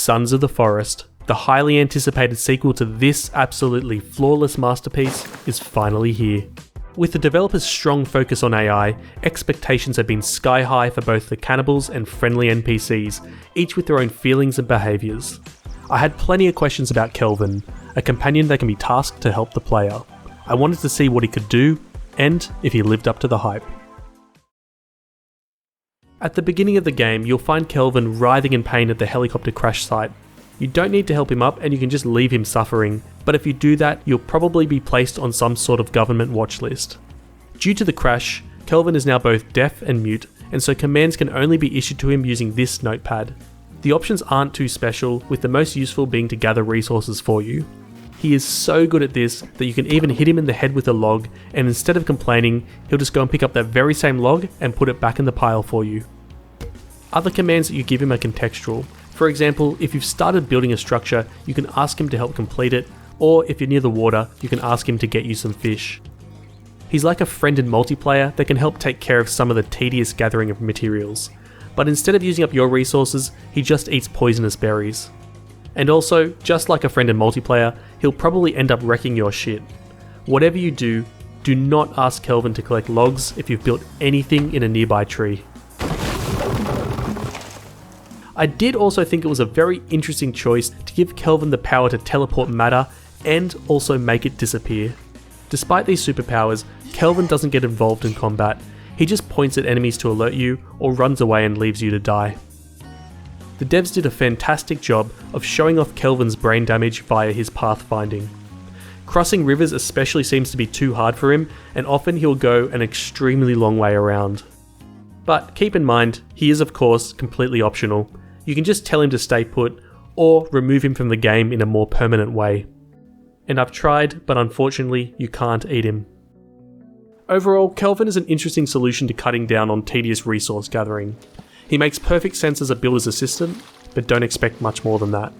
Sons of the Forest, the highly anticipated sequel to this absolutely flawless masterpiece, is finally here. With the developers' strong focus on AI, expectations have been sky high for both the cannibals and friendly NPCs, each with their own feelings and behaviours. I had plenty of questions about Kelvin, a companion that can be tasked to help the player. I wanted to see what he could do, and if he lived up to the hype. At the beginning of the game, you'll find Kelvin writhing in pain at the helicopter crash site. You don't need to help him up and you can just leave him suffering, but if you do that, you'll probably be placed on some sort of government watch list. Due to the crash, Kelvin is now both deaf and mute, and so commands can only be issued to him using this notepad. The options aren't too special, with the most useful being to gather resources for you. He is so good at this that you can even hit him in the head with a log, and instead of complaining, he'll just go and pick up that very same log and put it back in the pile for you. Other commands that you give him are contextual. For example, if you've started building a structure, you can ask him to help complete it, or if you're near the water, you can ask him to get you some fish. He's like a friend in multiplayer that can help take care of some of the tedious gathering of materials, but instead of using up your resources, he just eats poisonous berries. And also, just like a friend in multiplayer, he'll probably end up wrecking your shit. Whatever you do, do not ask Kelvin to collect logs if you've built anything in a nearby tree. I did also think it was a very interesting choice to give Kelvin the power to teleport matter and also make it disappear. Despite these superpowers, Kelvin doesn't get involved in combat. He just points at enemies to alert you or runs away and leaves you to die. The devs did a fantastic job of showing off Kelvin's brain damage via his pathfinding. Crossing rivers especially seems to be too hard for him, and often he'll go an extremely long way around. But keep in mind, he is of course completely optional. You can just tell him to stay put, or remove him from the game in a more permanent way. And I've tried, but unfortunately you can't eat him. Overall, Kelvin is an interesting solution to cutting down on tedious resource gathering. He makes perfect sense as a builder's assistant, but don't expect much more than that.